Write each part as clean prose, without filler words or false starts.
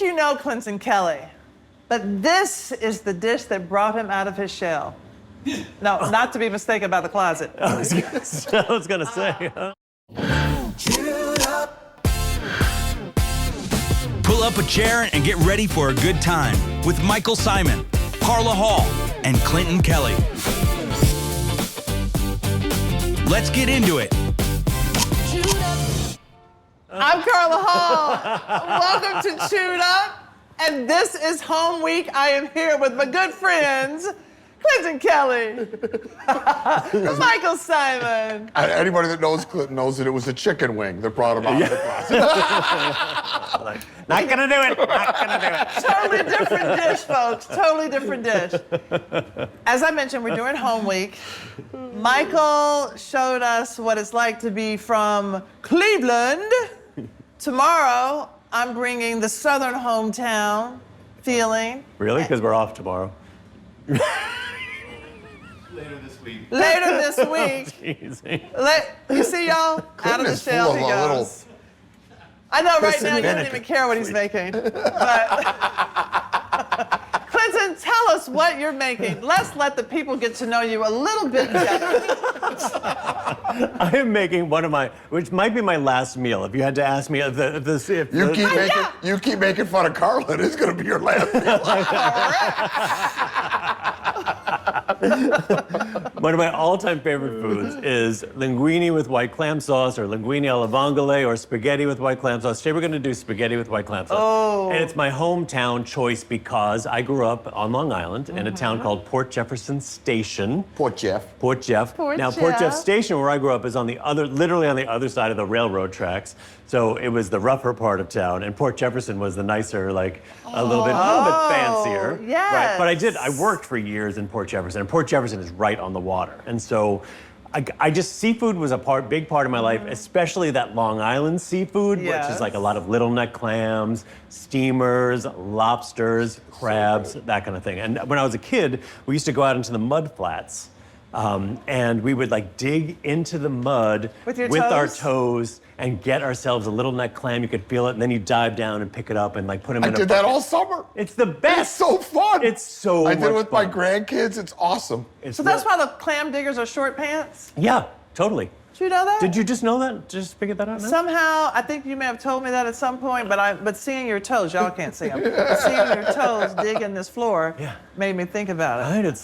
think you know Clinton Kelly, but this is the dish that brought him out of his shell. No, not to be mistaken about the closet. I was gonna say. Pull up a chair and get ready for a good time with Michael Symon, Carla Hall, and Clinton Kelly. Let's get into it. I'm Carla Hall. Welcome to Chewed Up. And this is home week. I am here with my good friends, Clinton Kelly, Michael Symon. Anybody that knows Clinton knows that it was a chicken wing that brought him out of the closet. Not gonna do it. Not gonna do it. Totally different dish, folks. Totally different dish. As I mentioned, we're doing home week. Michael showed us what it's like to be from Cleveland. Tomorrow, I'm bringing the southern hometown feeling. Really? Because we're off tomorrow. Later this week. Later this week. You see y'all? Out of the shell he goes. I know right now you don't even care what he's making. But Clinton, tell us what you're making. Let's let the people get to know you a little bit better. I am making one of my, which might be my last meal. If you had to ask me, You keep making fun of Carla, it's going to be your last meal. One of my all-time favorite foods is linguine with white clam sauce, or linguine alla vongole, or spaghetti with white clam sauce. Today we're going to do spaghetti with white clam sauce. Oh. And it's my hometown choice because I grew up on Long Island in a town called Port Jefferson Station. Port Jeff. Port Jeff. Port Jeff Station, where I grew up, is on the literally on the other side of the railroad tracks. So it was the rougher part of town, and Port Jefferson was the nicer, like a little bit fancier. Yes. Right. But I worked for years in Port Jefferson, and Port Jefferson is right on the water, and so seafood was a big part of my life, especially that Long Island seafood, which is like a lot of little neck clams, steamers, lobsters, crabs, that kind of thing. And when I was a kid, we used to go out into the mud flats. And we would like dig into the mud with our toes and get ourselves a little neck clam. You could feel it, and then you dive down and pick it up and like put them in a bucket. I did that all summer. It's the best. It's so fun. It's so much fun. I did it with my grandkids. It's awesome. So that's why the clam diggers are short pants? Yeah, totally. Did you know that? Did you just know that? Just figured that out now? Somehow, I think you may have told me that at some point, but seeing your toes, y'all can't see them. Seeing your toes digging this floor made me think about it. Right, it's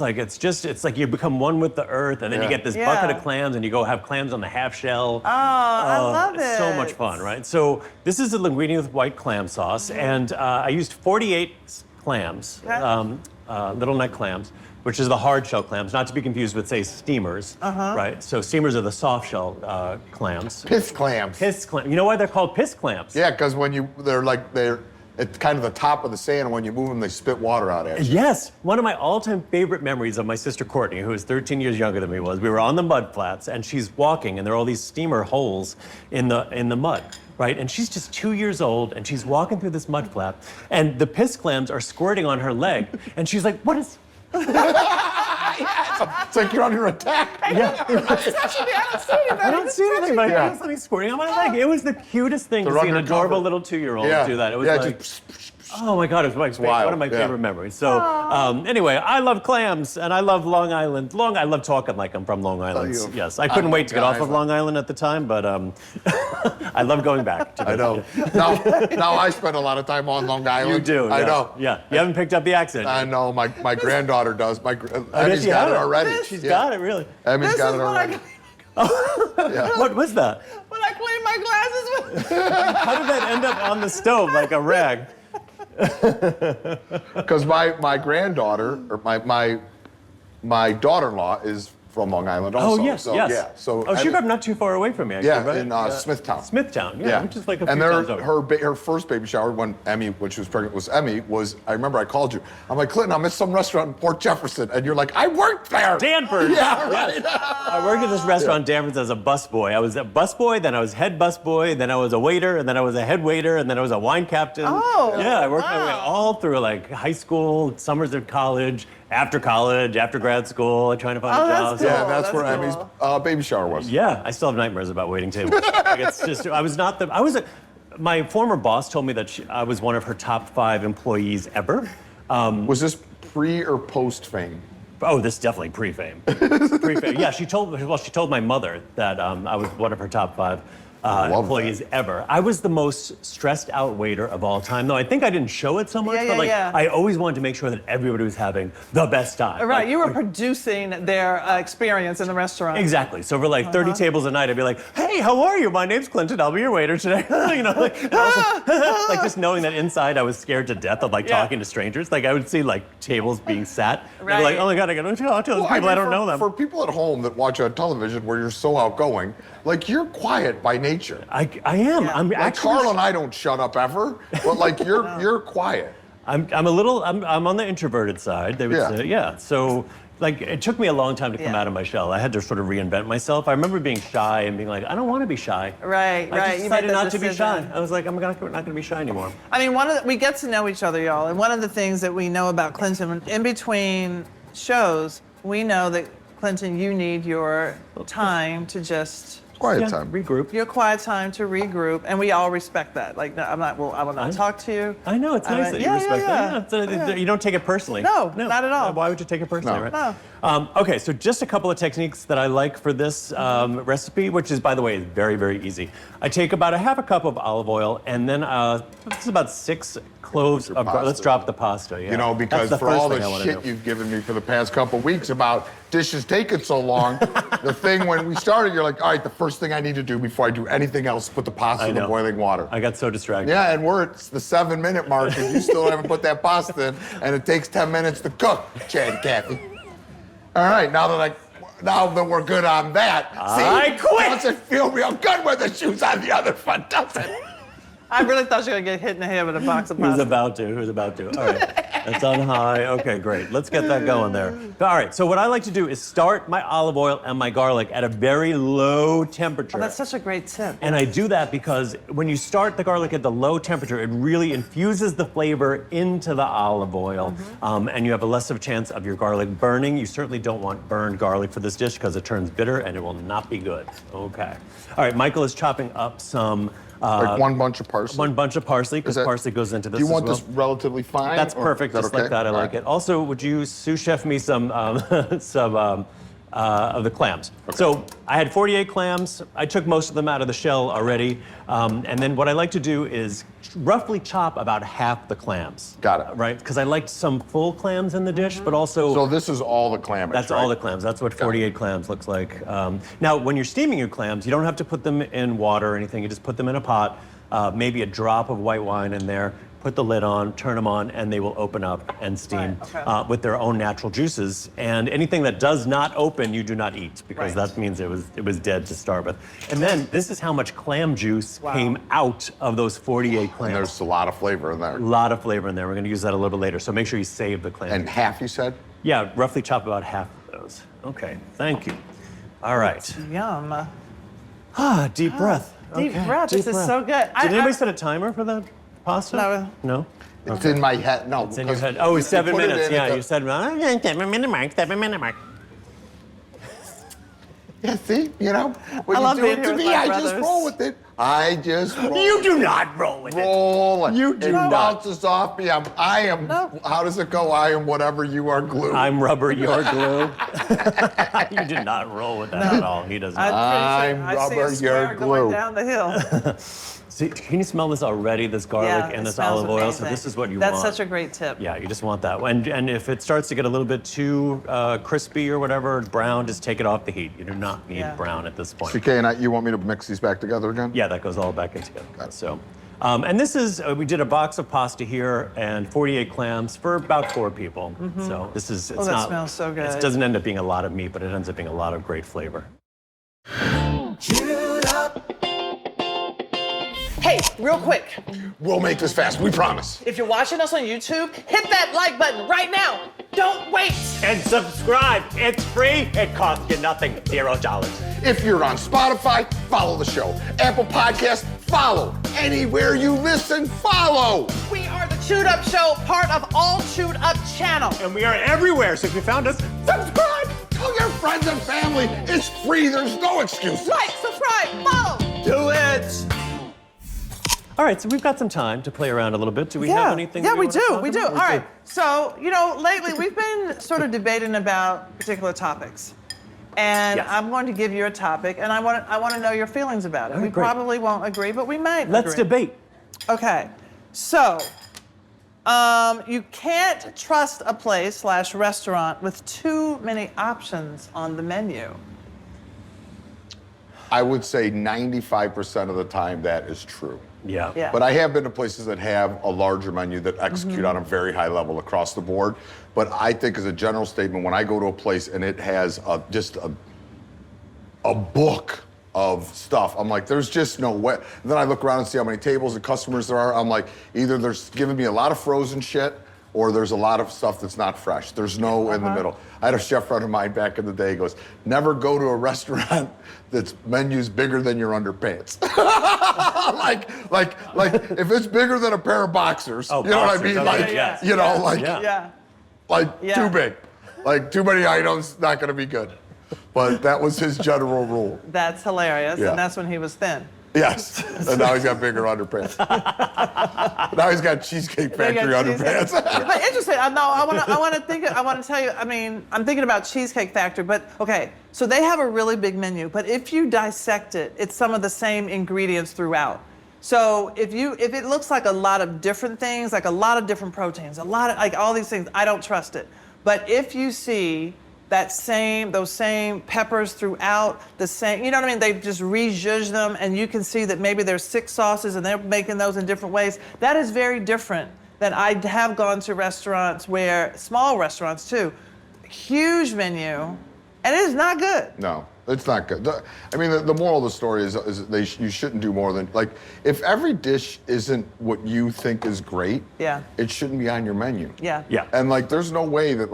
like you become one with the earth, and then you get this bucket of clams, and you go have clams on the half shell. Oh, I love it. It's so much fun, right? So this is a linguine with white clam sauce, and I used 48 clams, little neck clams, which is the hard shell clams, not to be confused with, say, steamers, right? So steamers are the soft shell clams. Piss clams. Piss clams. You know why they're called piss clams? Yeah, because they're at kind of the top of the sand, and when you move them, they spit water out at you. Yes. One of my all-time favorite memories of my sister Courtney, who is 13 years younger than me, was we were on the mud flats, and she's walking, and there are all these steamer holes in the mud. Right, and she's just 2 years old, and she's walking through this mud flap, and the piss clams are squirting on her leg, and she's like, "What is?" It's like you're under attack. Yeah. I don't see anything. I don't see anything, but I was like squirting on my leg. It was the cutest thing to see an adorable little 2-year-old do that. It was like, oh my God, it was one of my favorite memories. So anyway, I love clams, and I love Long Island. I love talking like I'm from Long Island. Yes, I couldn't wait to get off of Long Island at the time, but I love going back to I know. Now I spend a lot of time on Long Island. You do. I know. Yeah, you haven't picked up the accent. I know. My granddaughter does. Emmy's got it already. She's got it, really. Emmy's got it already. What was that? When I clean my glasses with... How did that end up on the stove like a rag? Because my granddaughter, or my daughter-in-law is from Long Island also. Oh, yes, so, yes. Yeah, so she grew up not too far away from me, actually, right? In Smithtown. Smithtown, yeah. Which is like a few and towns over. her first baby shower when she was pregnant, I remember I called you. I'm like, Clinton, I'm at some restaurant in Port Jefferson. And you're like, I worked there. Danford. Yeah, right. I worked at this restaurant, Danford, as a busboy. I was a busboy, then I was head busboy, then I was a waiter, and then I was a head waiter, and then I was a wine captain. Oh, yeah, I worked my way all through like high school, summers at college, after grad school, trying to find a job. Cool. Yeah, that's where Emmy's baby shower was. Yeah, I still have nightmares about waiting tables. Like, it's just, my former boss told me that I was one of her top 5 employees ever. Was this pre or post fame? Oh, this is definitely pre-fame. Pre-fame. Yeah, she told my mother that I was one of her top 5 employees ever. I was the most stressed out waiter of all time, though I think I didn't show it so much, but I always wanted to make sure that everybody was having the best time. Right, like, you were producing their experience in the restaurant. Exactly. So for like 30 tables a night, I'd be like, "Hey, how are you? My name's Clinton. I'll be your waiter today." You know, like just knowing that inside I was scared to death of like talking to strangers. Like I would see like tables being sat. Right. I'd be like, "Oh my God, I got to talk to those people. I don't know them." For people at home that watch on television where you're so outgoing, like you're quiet by nature. I am. Yeah. I'm Like actually. Carla and I don't shut up ever, but like you're quiet. I'm on the introverted side. They would say, yeah. So like it took me a long time to come out of my shell. I had to sort of reinvent myself. I remember being shy and being like, I don't want to be shy. Right, I right. just You decided made that not to be shy. decision. I was like, I'm not going to be shy anymore. I mean, we get to know each other, y'all, and one of the things that we know about Clinton, in between shows, we know that, Clinton, you need your time to just... Quiet time. Regroup. Your quiet time to regroup, and we all respect that. Like, no, I will not talk to you. I know, it's nice that you respect that. Yeah. You don't take it personally. No, not at all. Why would you take it personally, No. right? No. Okay, so just a couple of techniques that I like for this recipe, which is, by the way, very, very easy. I take about a half a cup of olive oil, and then this is about 6 cloves of garlic. Let's drop the pasta, yeah. You know, because That's the for all first the thing I wanna shit do. you've given me for the past couple weeks about dishes taking so long, the thing when we started, you're like, all right, the first thing I need to do before I do anything else is put the pasta in the boiling water. I got so distracted. Yeah, and we're at the 7-minute mark, and you still haven't put that pasta in, and it takes 10 minutes to cook, Chad and Kathy. All right, now that we're good on that, I quit. Doesn't feel real good when the shoe's on the other foot, does it? I really thought you were going to get hit in the head with a box of He was pasta. about to. All right, that's on high. Okay, great. Let's get that going there. All right, so what I like to do is start my olive oil and my garlic at a very low temperature. Oh, that's such a great tip. And I do that because when you start the garlic at the low temperature, it really infuses the flavor into the olive oil, and you have a less of a chance of your garlic burning. You certainly don't want burned garlic for this dish because it turns bitter and it will not be good. Okay. All right, Michael is chopping up some... like one bunch of parsley? One bunch of parsley, because parsley goes into this Do you want as well. this relatively fine? That's or perfect, is just okay? like that. I like it. Also, would you sous chef me some of the clams? Okay. So I had 48 clams. I took most of them out of the shell already. And then what I like to do is roughly chop about half the clams. Got it. Right? Because I liked some full clams in the dish, but also... So this is all the clam. That's all the clams. That's what 48 clams looks like. Now, when you're steaming your clams, you don't have to put them in water or anything. You just put them in a pot, maybe a drop of white wine in there, put the lid on, turn them on, and they will open up and steam with their own natural juices. And anything that does not open, you do not eat, because that means it was dead to start with. And then this is how much clam juice came out of those 48 clams. And there's a lot of flavor in there. A lot of flavor in there. We're going to use that a little bit later. So make sure you save the clam. And half, you said? Yeah, roughly chop about half of those. Okay, thank you. All right. Yum. Deep breath. Deep Okay, breath. deep This is so good. Did anybody set a timer for that pasta? No. No? It's in my head. No, It's in your head. Oh, 7 put it minutes. in Yeah, at the- you said 7-minute mark, 7-minute mark. Yeah, see, you know, when I love you do being it here to with me, my I just brothers. roll with it. I just roll. You do not roll with it. roll. You do it not. bounces off me. I am. How does it go? I am whatever you are. Glue. I'm rubber, you're glue. You did not roll with that at all. He does not. I'm I see a rubber, square you're going glue. down the hill. See, can you smell this already? This garlic and it this smells olive oil. So amazing. this is what you That's want. such a great tip. Yeah, you just want that. And if it starts to get a little bit too crispy or whatever, brown, just take it off the heat. You do not need brown at this point. CK, and you want me to mix these back together again? Yeah, that goes all back in together. So, and this is, we did a box of pasta here and 48 clams for about 4 people. So this is, it's that not. smells so good. It doesn't end up being a lot of meat, but it ends up being a lot of great flavor. Hey, real quick. We'll make this fast. We promise. If you're watching us on YouTube, hit that like button right now. Don't wait. And subscribe. It's free. It costs you nothing. $0. If you're on Spotify, follow the show. Apple Podcasts, follow. Anywhere you listen, follow. We are the Chewed Up Show, part of All Chewed Up channel. And we are everywhere. So if you found us, Subscribe. Tell your friends and family. It's free. There's no excuse. Like, subscribe, follow. do it. All right, so we've got some time to play around a little bit. Do we have anything? Yeah, that we wanna do. talk We do. about? All right. So, lately we've been sort of debating about particular topics. And Yes. I'm going to give you a topic, and I want to know your feelings about it. All right, We great. probably won't agree, but we might Let's agree. debate. Okay. So, you can't trust a place / restaurant with too many options on the menu. I would say 95% of the time that is true. Yeah. Yeah. But I have been to places that have a larger menu that execute on a very high level across the board. But I think as a general statement, when I go to a place and it has just a book of stuff, I'm like, there's just no way. And then I look around and see how many tables and customers there are. I'm like, either they're giving me a lot of frozen shit or there's a lot of stuff that's not fresh. There's no in the middle. I had a chef friend of mine back in the day goes, never go to a restaurant that's menu's bigger than your underpants. like if it's bigger than a pair of boxers, you know what I mean? okay, Like, yes. you know, like, Yeah. too big. Like too many items, not gonna be good. But that was his general rule. That's hilarious, Yeah. and that's when he was thin. Yes. And now he's got bigger underpants. Now he's got Cheesecake Factory underpants. But interesting. I want to tell you. I mean, I'm thinking about Cheesecake Factory, but okay. So they have a really big menu, but if you dissect it, it's some of the same ingredients throughout. So if it looks like a lot of different things, like a lot of different proteins, a lot of like all these things, I don't trust it. But if you see those same peppers throughout, the same, you know what I mean? They've just rejudged them, and you can see that maybe there's 6 sauces and they're making those in different ways. That is very different than I have gone to restaurants small restaurants too, huge menu, and it is not good. No, it's not good. I mean, the moral of the story is you shouldn't do more than, like, if every dish isn't what you think is great, it shouldn't be on your menu. Yeah. And like, there's no way that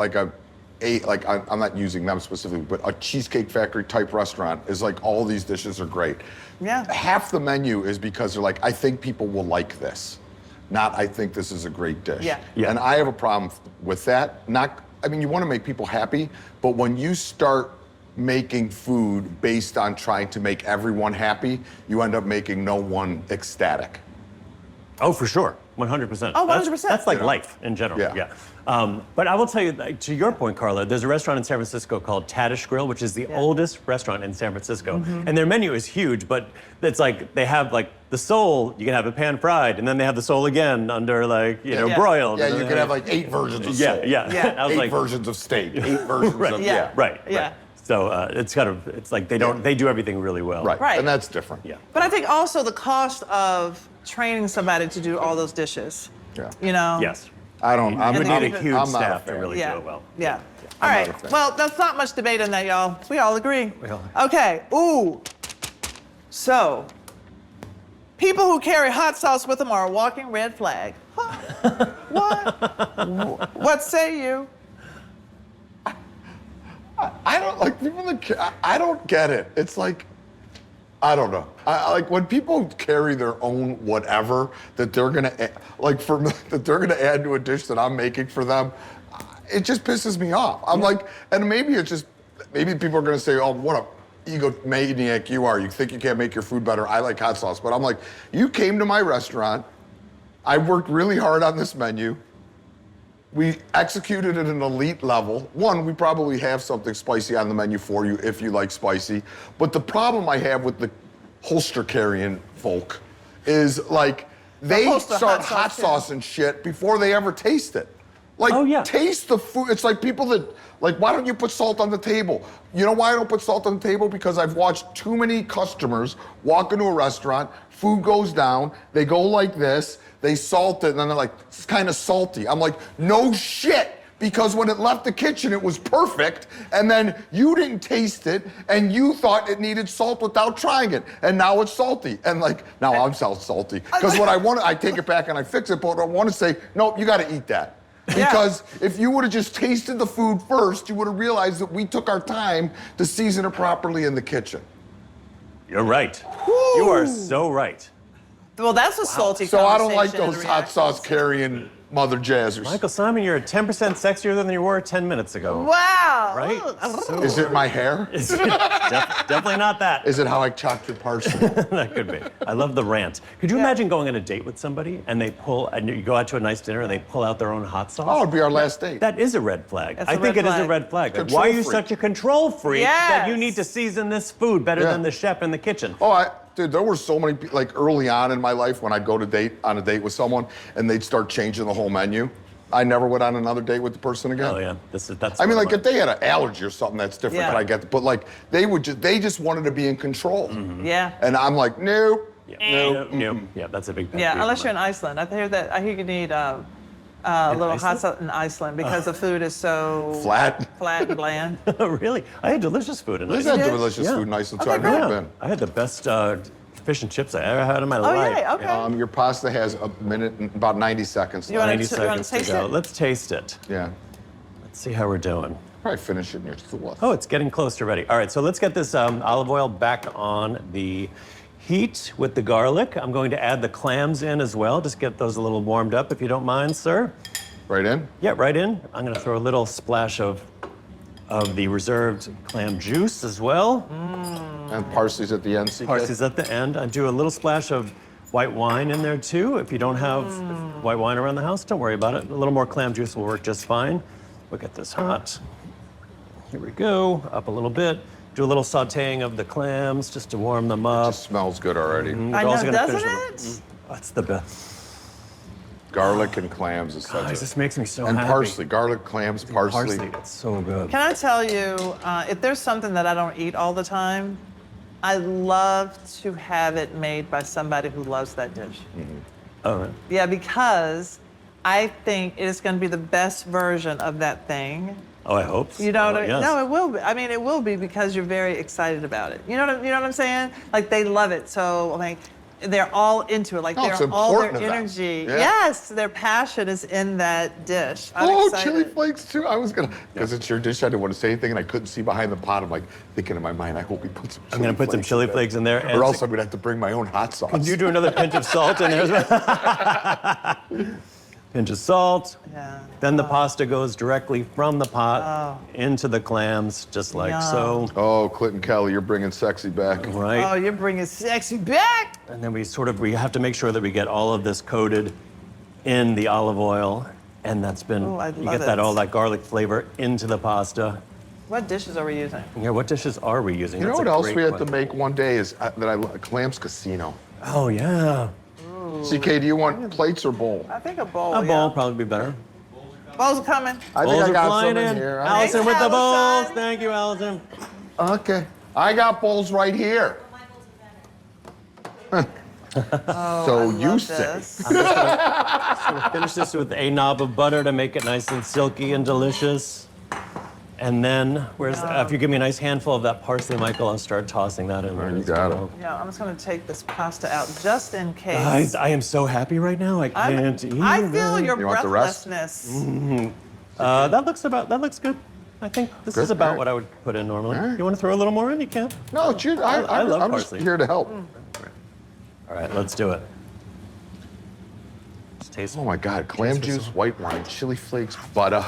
I'm not using them specifically, but a Cheesecake Factory type restaurant is like, all these dishes are great. Yeah. Half the menu is because they're like, I think people will like this, not I think this is a great dish. Yeah. And I have a problem with that. You want to make people happy, but when you start making food based on trying to make everyone happy, you end up making no one ecstatic. Oh, for sure. 100%. Oh, 100%. That's like life in general. Yeah. But I will tell you, to your point, Carla, there's a restaurant in San Francisco called Tadish Grill, which is the oldest restaurant in San Francisco. And their menu is huge, but it's like they have like the sole, you can have it pan fried, and then they have the sole again under broiled. Yeah, you can have like 8 versions of Yeah, soul. yeah. I was 8 like, versions of steak, 8 versions of, Yeah. Right. Yeah. So it's like they do everything really well. Right. And that's different. Yeah. But I think also the cost of training somebody to do all those dishes. Yeah. You know? Yes. I'm You And need then a even- huge I'm not a staff to fan. really do it well. Yeah. All I'm right. not a fan. Well, that's not much debate on that, y'all. We all agree. all- Okay. Ooh. So, people who carry hot sauce with them are a walking red flag. Huh? What? What say you? I don't like people that. I don't get it. It's like, I don't know. I like when people carry their own whatever that they're gonna that they're gonna add to a dish that I'm making for them. It just pisses me off. I'm like, and maybe people are gonna say, oh, what a egomaniac you are. You think you can't make your food better. I like hot sauce, but I'm like, you came to my restaurant. I worked really hard on this menu. We executed at an elite level. One, we probably have something spicy on the menu for you if you like spicy. But the problem I have with the holster carrying folk is like they holster start hot hot sauce, sauce and shit before they ever taste it. Like, Oh, yeah. taste the food. It's like people that, like, why don't you put salt on the table? You know why I don't put salt on the table? Because I've watched too many customers walk into a restaurant, food goes down, they go like this, they salt it, and then they're like, it's kind of salty. I'm like, no shit. Because when it left the kitchen, it was perfect, and then you didn't taste it, and you thought it needed salt without trying it, and now it's salty. And like, now I'm salty. Because what I want, I take it back and I fix it, but I want to say, nope, you got to eat that. Because if you would have just tasted the food first, you would have realized that we took our time to season it properly in the kitchen. You're right. You are so right. Well, that's a salty So I don't like conversation those and hot reaction. sauce carrying Mother Jazzers. Michael Symon, you're 10% sexier than you were 10 minutes ago. Wow. Right? Ooh. Is it my hair? Definitely not that. Is it how I chopped your parsley? That could be. I love the rant. Could you imagine going on a date with somebody and you go out to a nice dinner and they pull out their own hot sauce? Oh, it'd be our last date. That is a red flag. That's I a think red it is a flag. red flag. Like, Control why are you freak. such a control freak that you Yes. need to season this food better than the chef in the kitchen? Oh, dude, there were so many, like early on in my life when I'd go on a date with someone and they'd start changing the whole menu. I never went on another date with the person again. Oh yeah, that's. I mean, like what- if they had an allergy or something, that's different. Yeah. But I get, but like they just wanted to be in control. Yeah. And I'm like, nope. No, yeah, that's a big. pet Yeah, peeve unless of you're in mine. Iceland. I hear you need a little hot Iceland? sauce in Iceland because the food is so Flat. flat and bland. Really, I had delicious food in There's Iceland. that delicious Yeah. food in Iceland too. Okay, I've never Yeah, been. I had the best fish and chips I ever had in my Oh, life. yay, okay. Your pasta has a minute, and about 90 seconds. You wanna 90 you wanna seconds to taste go. it? Let's taste it. Yeah. Let's see how we're doing. Probably finish it in your sauce. Oh, it's getting close to ready. All right, so let's get this olive oil back on the heat with the garlic. I'm going to add the clams in as well. Just get those a little warmed up if you don't mind, sir. Right in? Yeah, right in. I'm gonna throw a little splash of the reserved clam juice as well. And parsley's at the end. CK. Parsley's at the end. I do a little splash of white wine in there too. If you don't have white wine around the house, don't worry about it. A little more clam juice will work just fine. We'll get this hot. Here we go, up a little bit. Do a little sauteing of the clams just to warm them up. It smells good already. We're I also know, gonna doesn't finish with- it? That's the best. Garlic and clams is Guys, such this a... makes me so And happy. parsley. Garlic, clams, parsley. Parsley, it's so good. Can I tell you, if there's something that I don't eat all the time, I love to have it made by somebody who loves that dish. All right. Yeah, because I think it is going to be the best version of that thing. Oh, I hope so. You know what I mean? Yes. No, it will be. I mean, it will be because you're very excited about it. You know what I'm saying? Like they love it. So like they're all into it. Like No, it's they're all their important to them. energy. Yeah. Yes, their passion is in that dish. I'm Oh, excited. chili flakes too. I was gonna, because it's your dish. I didn't want to say anything, and I couldn't see behind the pot. I'm like thinking in my mind, I hope he puts some. I'm gonna put some chili flakes in there. or else I'm gonna have to bring my own hot sauce. Can you do another pinch of salt in there as well? Pinch of salt. Yeah. Then the pasta goes directly from the pot into the clams, just like so. Oh, Clinton Kelly, you're bringing sexy back. Right. Oh, you're bringing sexy back. And then we have to make sure that we get all of this coated in the olive oil, and that's been Oh, I you love get that it. all that garlic flavor into the pasta. What dishes are we using? Yeah, what dishes are we using? You know That's what a else great we had to question. make one day is Clams Casino. Oh yeah, CK, do you want plates or bowl? I think a bowl. a bowl Yeah. probably be better. Bowls are coming. I Bowls think I are got flying some in here. Allison Thanks, with the bowls. Allison. Thank you, Allison. Okay. I got bowls right here. So I you love say. this. Finish this with a knob of butter to make it nice and silky and delicious. And then, if you give me a nice handful of that parsley, Michael, I'll start tossing that in there. You as got it. well. Yeah, I'm just gonna take this pasta out just in case. Guys, I am so happy right now. I can't eat. I feel your You want the rest? breathlessness. That looks good. I think this Good, is about alright. what I would put in normally. Alright. You want to throw a little more in? You can. No, it's you. I love I'm just parsley. here to help. All right, let's do it. Let's taste. Oh my God, clam juice, white wine, chili flakes, butter.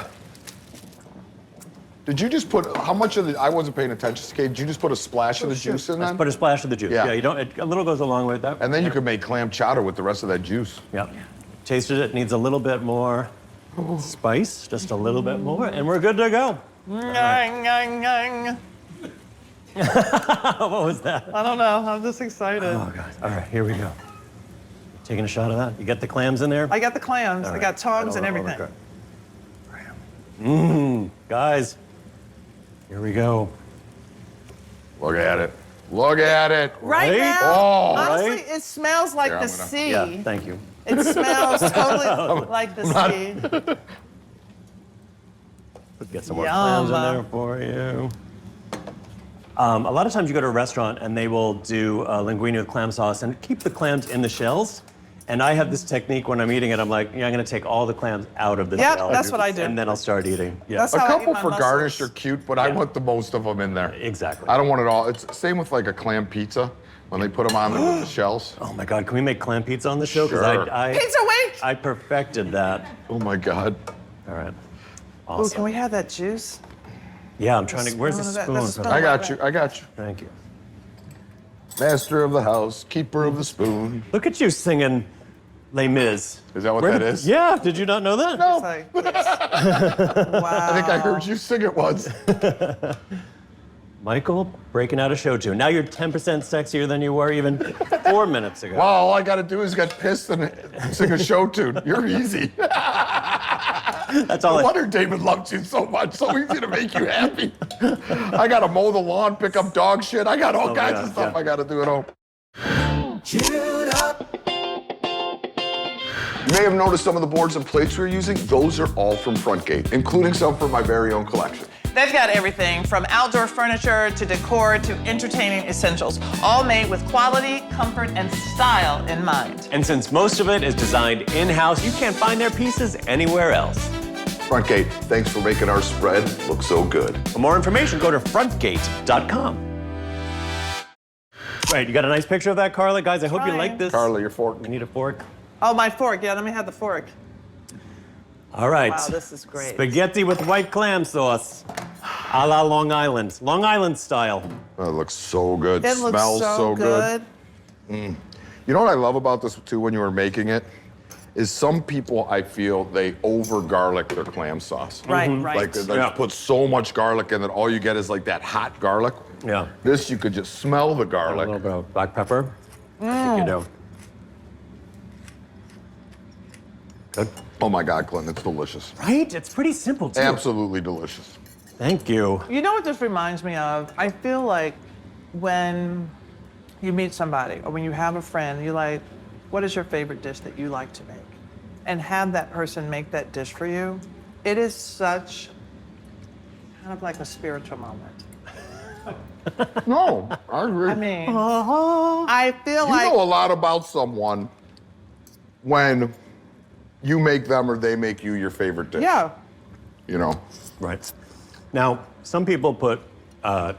Did you just put, how much of the, I wasn't paying attention, CK, did you just put a splash of the juice in Let's then? put a splash of the juice. Yeah. Yeah, you don't. A little goes a long way with that. And then you could make clam chowder with the rest of that juice. Yep. Tasted it. Needs a little bit more spice, just a little bit more, and we're good to go. Ngang, ngang, ngang. What was that? I don't know. I'm just excited. Oh God. All right, here we go. Taking a shot of that. You get the clams in there? I got the clams. All I right. got tongs and Oh, everything. okay. Guys, here we go. Look at it. Look at it. Right Right? now, Oh, honestly, right? it smells like Here, the I'm gonna- sea. Yeah, thank you. It smells totally like the sea. Let's get some more Yum. clams in there for you. A lot of times you go to a restaurant and they will do linguine with clam sauce and keep the clams in the shells. And I have this technique when I'm eating it. I'm like, yeah, I'm gonna take all the clams out of the Yep, shell. that's what I do. And then I'll start eating. Yeah, That's A how I eat couple my for garnish mussels. are cute, but I want the most of them in there. exactly. I don't want it all. It's same with like a clam pizza. when they put them on there with the shells. Oh my God, can we make clam pizza on the show? Because Sure. Pizza week! I perfected that. Oh my God. All right. Ooh, Awesome. can we have that juice? Yeah, I'm trying to. Where's the spoon of that- spoon? that's for the that? I got you. I got you. Thank you. Master of the house, keeper of the spoon. Look at you singing Les Mis. Is that what that is? Yeah, did you not know that? No. It's like, yes. Wow. I think I heard you sing it once. Michael, breaking out a show tune. Now you're 10% sexier than you were even 4 minutes ago. Wow, all I got to do is get pissed and sing a show tune. You're easy. That's all No I... wonder David loves you so much. So easy to make you happy. I got to mow the lawn, pick up dog shit. I got all kinds yeah, of stuff yeah. I got to do at home. You may have noticed some of the boards and plates we're using. Those are all from Frontgate, including some from my very own collection. They've got everything from outdoor furniture to decor to entertaining essentials, all made with quality, comfort, and style in mind. And since most of it is designed in-house, you can't find their pieces anywhere else. Frontgate, thanks for making our spread look so good. For more information, go to frontgate.com. Right, you got a nice picture of that, Carla? Guys, I hope you Trying. like this. Carla, your fork. I need a fork. Oh, my fork. Yeah, let me have the fork. All right. Wow, this is great. Spaghetti with white clam sauce, a la Long Island. Long Island style. Oh, it looks so good. It looks Smells so good. You know what I love about this too when you were making it? Is some people, I feel, they over garlic their clam sauce. Right, right. Like they Yeah. put so much garlic in that all you get is like that hot garlic. Yeah. This, you could just smell the A garlic. little bit of black pepper. I think you do. Good. Oh my God, Clinton, it's delicious. Right? It's pretty simple, too. Absolutely delicious. Thank you. You know what this reminds me of? I feel like when you meet somebody or when you have a friend, you're like, what is your favorite dish that you like to make? And have that person make that dish for you. It is such kind of like a spiritual moment. No, I agree. I mean, I feel you like know a lot about someone when you make them or they make you your favorite dish. yeah. You know? Right. Now, some people put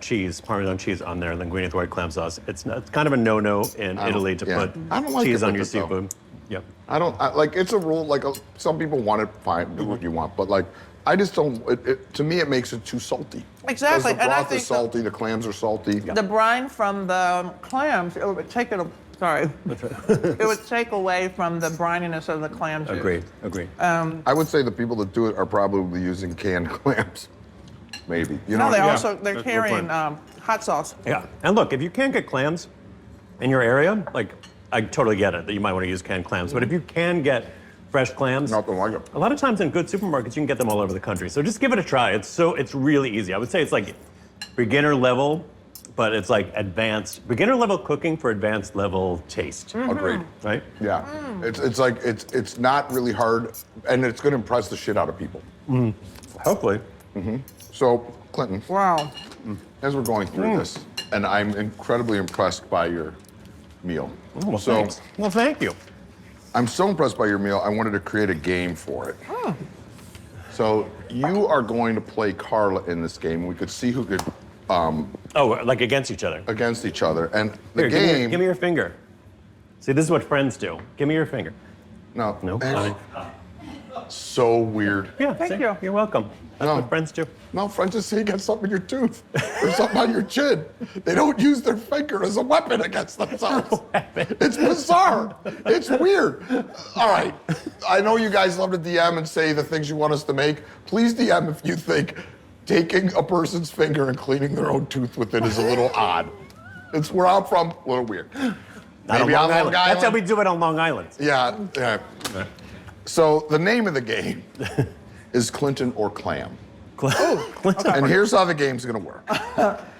cheese, Parmesan cheese, on their linguine with white clam sauce. It's kind of a no-no in Italy to yeah. put I don't like cheese it on with your it, though. seafood. Yep. Like, it's a rule, like, some people want it, fine, do what you want. But, like, I just don't, to me, it makes it too salty. Exactly, Because the and I broth think is salty, the clams are salty. the brine from the clams, it would take it, sorry, it would take away from the brininess of the clam juice. Agreed. I would say the people that do it are probably using canned clams. Maybe. You know? No, Yeah. they're That's a good carrying point. hot sauce. Yeah. And look, if you can't get clams in your area, like, I totally get it that you might want to use canned clams. But if you can get fresh clams, Nothing like it. a lot of times in good supermarkets, you can get them all over the country. So just give it a try. It's really easy. I would say it's like beginner level, but it's like advanced, beginner level cooking for advanced level taste. Agreed. Right? Yeah. It's like, it's not really hard, and it's going to impress the shit out of people. Hopefully. So, Clinton, Wow. as we're going through this, and I'm incredibly impressed by your meal. Oh, well, so, thanks. Well, thank you. I'm so impressed by your meal, I wanted to create a game for it. So, you are going to play Carla in this game. We could see who could, Oh, like against each other. against each other. And the Here, game. give me your finger. See, this is what friends do. Give me your finger. No. No. So weird. Yeah, Thank see? you. You're welcome. That's No. what friends do. No, friends just say you got something in your tooth or something on your chin. They don't use their finger as a weapon against themselves. It's bizarre. It's weird. All right. I know you guys love to DM and say the things you want us to make. Please DM if you think taking a person's finger and cleaning their own tooth with it is a little odd. It's where I'm from, a little weird. Not on Maybe Long on Island. That's how we do it on Long Island. Yeah, yeah. So the name of the game is Clinton or Clam. And here's how the game's gonna work.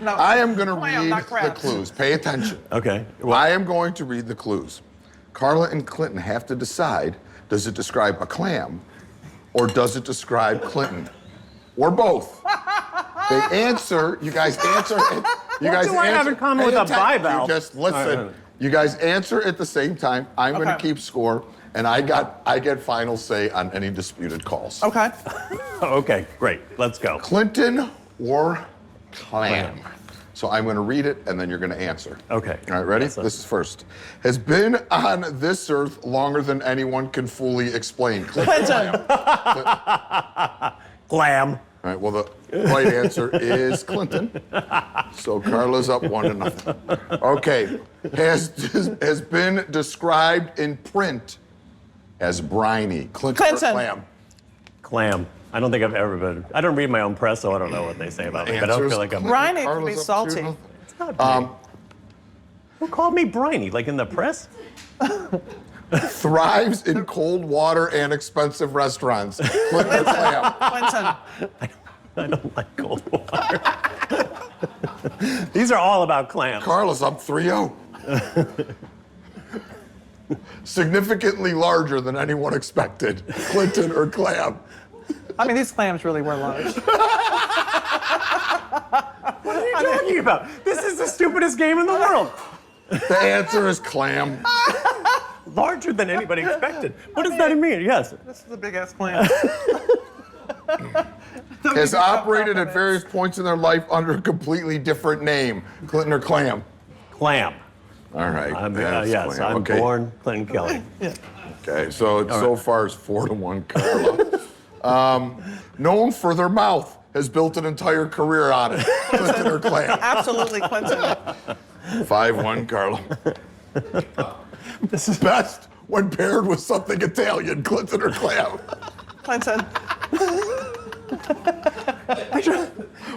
No, I am gonna clam, not read the crabs. clues. Pay attention. Okay. I am going to read the clues. Carla and Clinton have to decide, does it describe a clam or does it describe Clinton? Or both. They answer, you guys answer it. You guys do I have in common pay with a attention. bivalve? You just listen. All right. You guys answer at the same time. I'm gonna Okay. keep score, and I get final say on any disputed calls. Okay. Okay, great. Let's go. Clinton or Clam? So I'm going to read it, and then you're going to answer. Okay. All right, ready? Yes, sir. This is first. Has been on this earth longer than anyone can fully explain. Clinton. Clam. All right, well, the right answer is Clinton. So Carla's up 1-0. Okay, has been described in print as briny. Clinton. Clinton. Or Clam? Clam. I don't think I've ever been. I don't read my own press, so I don't know what they say about me. But I don't Answers feel like I'm. Briny can Carla's be up salty. 2-0. It's not Who called me briny? Like in the press? Thrives in cold water and expensive restaurants. Clinton or Clam? Clinton. I don't like cold water. These are all about clams. Carla's up 3-0. Significantly larger than anyone expected. Clinton or Clam? I mean, these clams really were large. What are you talking about? This is the stupidest game in the world. The answer is Clam. Larger than anybody expected. What does that mean? Yes. This is a big ass clam. Has operated at various points in their life under a completely different name. Clinton or Clam? Clam. All right. Yes, that's Clam. I'm Okay. born Clinton Kelly. Okay, so it's so far it's 4-1, Carla. Known for their mouth, has built an entire career on it. Clinton or Clam? Absolutely Clinton. 5-1, Carla. This is best when paired with something Italian. Clinton or Clam? Clinton.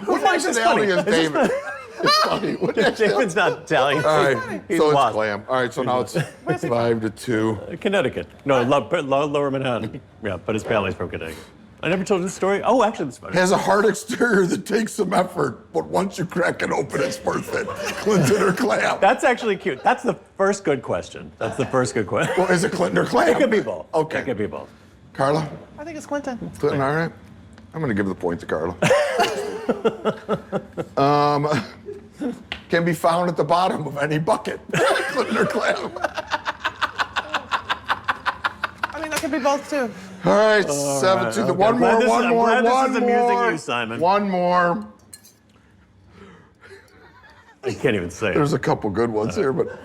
What nationality is David? It's funny. What nationality? David's not Italian. All right, He's so it's lost. Clam. All right, so now it's 5-2. Connecticut. No, Lower Manhattan. Yeah, but his family's from Connecticut. I never told this story. Oh, actually, this funny. Has a hard exterior that takes some effort, but once you crack it open, it's worth it. Clinton or Clam? That's actually cute. That's the first good question. That's the first good question. Well, is it Clinton or Clam? It could be both. Okay. It could be both. Carla? I think it's Clinton. Clinton, all right. I'm going to give the point to Carla. Can be found at the bottom of any bucket. Clinton or Clam? I mean, that could be both too. All right, 7-2. okay. One I'm glad more, this is- one I'm more, glad this one is amusing more. you, Simon. One more. I can't even say There's it. a couple good ones here, but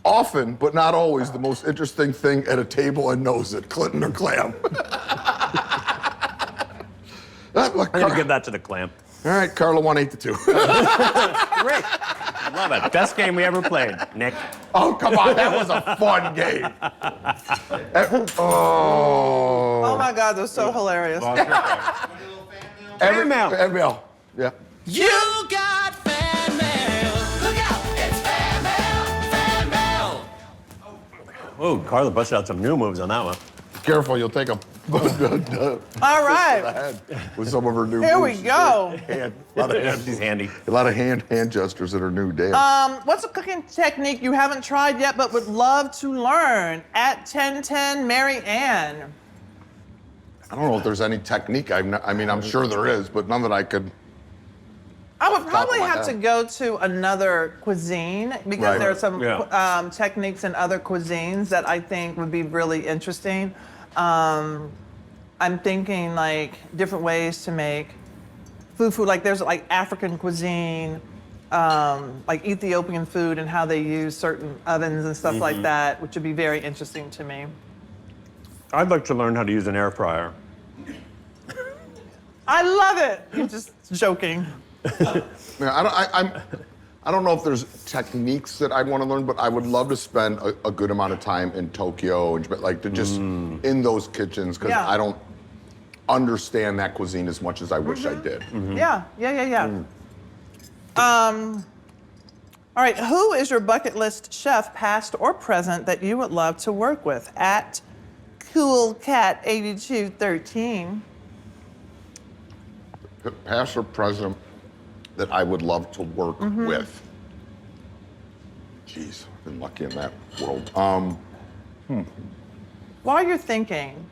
often, but not always, the most interesting thing at a table and knows it. Clinton or Clam? I'm going to give that to the clam. All right, Carla won 8-2. Great. Love it. Best game we ever played, Nick. Oh, come on, that was a fun game. Oh my God, that was so hilarious. Fan mail. Fan mail. Yeah. You got fan mail. Look out, it's fan mail, fan mail. Oh, Carla busted out some new moves on that one. Careful, you'll take a All right, head with some of her new here we moves. go. A lot of hand, She's handy. a lot of hand gestures that are new. Damn. What's a cooking technique you haven't tried yet but would love to learn? At 1010 Mary Ann. I don't know if there's any technique. I'm sure there is, but none that I could. I would top of probably my have to head. go to another cuisine because Right. there are some Yeah. techniques in other cuisines that I think would be really interesting. I'm thinking like different ways to make food. Like there's like African cuisine, like Ethiopian food and how they use certain ovens and stuff like that, which would be very interesting to me. I'd like to learn how to use an air fryer. I love it. You're just joking. Yeah, I don't know if there's techniques that I want to learn, but I would love to spend a good amount of time in Tokyo and like to just in those kitchens because Yeah. I don't understand that cuisine as much as I wish I did. Yeah. All right, who is your bucket list chef, past or present, that you would love to work with? At CoolCat8213. Past or present that I would love to work with. Jeez, I've been lucky in that world. While you're thinking,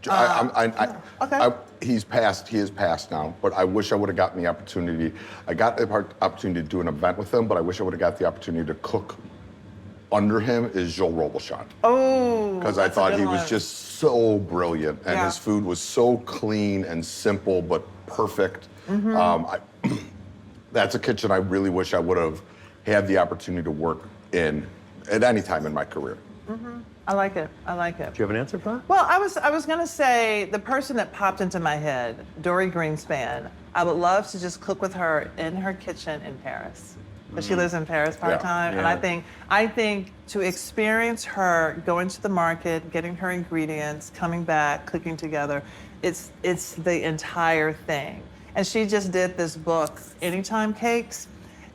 okay. He is passed now, but I wish I would have gotten the opportunity. I got the opportunity to do an event with him, but I wish I would have got the opportunity to cook under him is Joel Robuchon. oh, Because I that's a thought good he was one. just so brilliant, and Yeah. his food was so clean and simple, but perfect. that's a kitchen I really wish I would have had the opportunity to work in at any time in my career. I like it. I like it. Do you have an answer for that? Well, I was gonna say the person that popped into my head, Dory Greenspan. I would love to just cook with her in her kitchen in Paris. But she lives in Paris part-time, and I think to experience her going to the market, getting her ingredients, coming back, cooking together, it's the entire thing. And she just did this book, Anytime Cakes.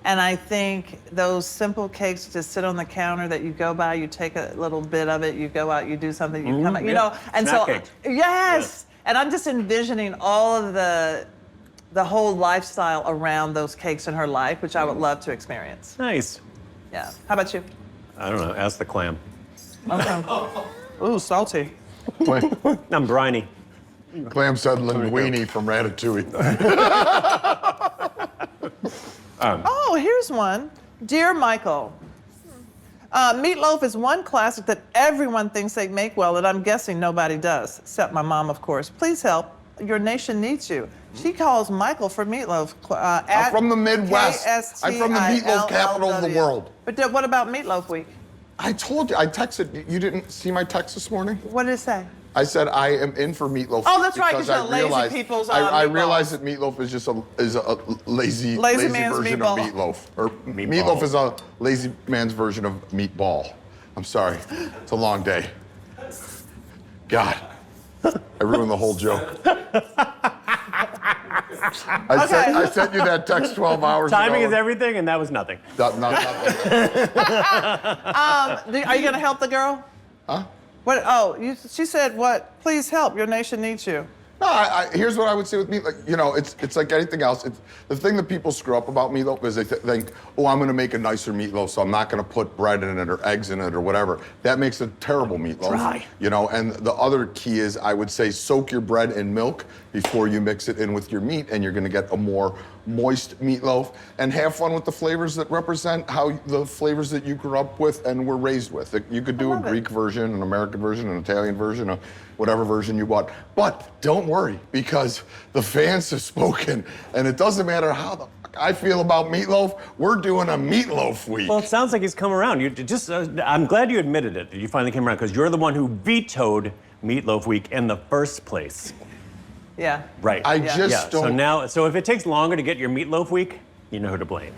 And I think those simple cakes just sit on the counter that you go by, you take a little bit of it, you go out, you do something, you come out, you know. And Snack so, cakes. yes. And I'm just envisioning all of the whole lifestyle around those cakes in her life, which I would love to experience. Nice. Yeah. How about you? I don't know. Ask the clam. Okay. Ooh, salty. I'm briny. Clam said linguine from Ratatouille. Oh, here's one. Dear Michael, Meatloaf is one classic that everyone thinks they make well, and I'm guessing nobody does, except my mom, of course. Please help. Your nation needs you. She calls Michael for Meatloaf. I'm from the Midwest. I'm from the meatloaf capital of the world. But what about Meatloaf Week? I told you, I texted, you didn't see my text this morning? What did it say? I said I am in for Meatloaf. Oh, that's right, because 'cause you're I lazy realized, people's, I meatballs. realized that Meatloaf is just a lazy man's version meatball. of meatloaf. Or Meatball. meatloaf is a lazy man's version of meatball. I'm sorry, it's a long day. God, I ruined the whole joke. I sent you that text 12 hours Timing ago. is everything, and that was nothing. Nothing. Are you gonna help the girl? Huh? What? Oh, she said what? Please help. Your nation needs you. No, here's what I would say with meat. Like, you know, it's like anything else. The thing that people screw up about meatloaf is they think, oh, I'm going to make a nicer meatloaf, so I'm not going to put bread in it or eggs in it or whatever. That makes a terrible meatloaf. Dry. You know, and the other key is I would say soak your bread in milk before you mix it in with your meat, and you're going to get a more moist meatloaf. And have fun with the flavors that represent how the flavors that you grew up with and were raised with. You could do a Greek version, an American version, an Italian version, whatever version you want. But don't worry, because the fans have spoken, and it doesn't matter how the fuck I feel about meatloaf, we're doing a meatloaf week. Well, it sounds like he's come around. You just, I'm glad you admitted it. You finally came around, because you're the one who vetoed Meatloaf Week in the first place. Yeah. Right. I just don't. So if it takes longer to get your Meatloaf Week, you know who to blame.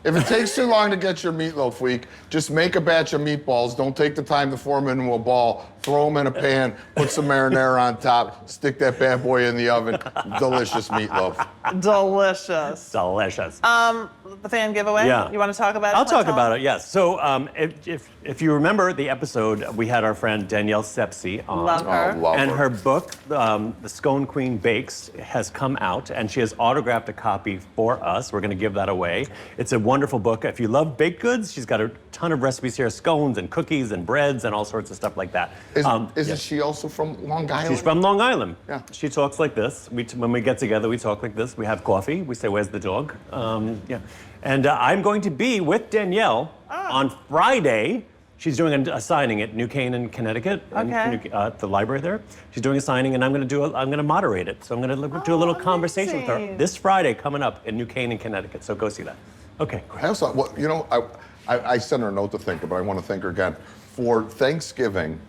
If it takes too long to get your meatloaf week, just make a batch of meatballs. Don't take the time to form into a ball. Throw them in a pan, put some marinara on top, stick that bad boy in the oven. Delicious meatloaf. Delicious. Delicious. The fan giveaway? Yeah. You want to talk about it? I'll talk about it, yes. So if you remember the episode, we had our friend Danielle Sepsi on. Love her. Oh, love And her. her book, The Scone Queen Bakes, has come out, and she has autographed a copy for us. We're going to give that away. It's a wonderful book. If you love baked goods, she's got a ton of recipes here, scones and cookies and breads and all sorts of stuff like that. Isn't yes. she also from Long Island? She's from Long Island. Yeah. She talks like this. When we get together, we talk like this. We have coffee. We say, "Where's the dog?" Yeah. And I'm going to be with Danielle on Friday. She's doing a signing at New Canaan, Connecticut, at the library there. She's doing a signing, and I'm going to moderate it. So I'm going to do a little conversation with her amazing. this Friday coming up in New Canaan, Connecticut. So go see that. Okay. I also, well, you know, I sent her a note to thank her, but I want to thank her again. For Thanksgiving,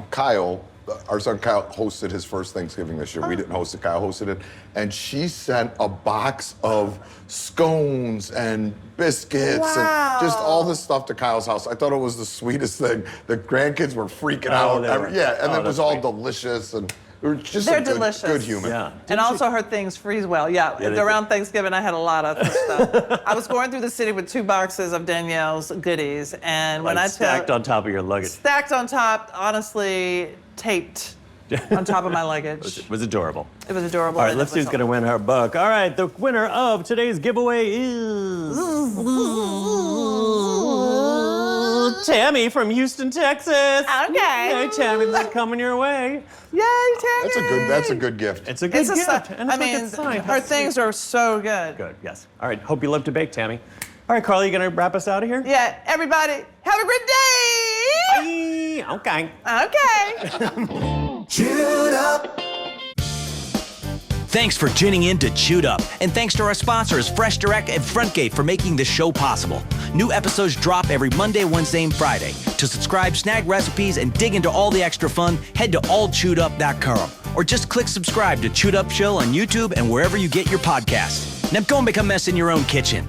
Kyle, our son Kyle, hosted his first Thanksgiving this year. We didn't host it, Kyle hosted it. And she sent a box of scones and biscuits and just all this stuff to Kyle's house. I thought it was the sweetest thing. The grandkids were freaking out. they were. Yeah, and Oh, it was that's all sweet. delicious. And it was just They're a delicious. good human. Yeah. And also her things freeze well. Yeah, Yeah, they around Thanksgiving I had a lot of stuff. I was going through the city with 2 boxes of Danielle's goodies, and when I stacked on top of your luggage. stacked on top, honestly taped on top of my luggage. It was adorable. It was adorable. All right, and let's it see was who's going to win her book. All right, the winner of today's giveaway is Tammy from Houston, Texas. Okay. Hey, Tammy, this is coming your way. Yay, Tammy! That's a good gift. It's a good It's a gift. si- and I it's like mean, it's signed. her That's things are so good. good. Yes. All right. Hope you love to bake, Tammy. All right, Carla, you gonna wrap us out of here? Yeah, everybody, have a great day! Bye. Okay. Okay. Cheer it up. Thanks for tuning in to Chewed Up, and thanks to our sponsors Fresh Direct and Frontgate for making this show possible. New episodes drop every Monday, Wednesday, and Friday. To subscribe, snag recipes, and dig into all the extra fun, head to allchewedup.com or just click subscribe to Chewed Up Show on YouTube and wherever you get your podcasts. Now go and make a mess in your own kitchen.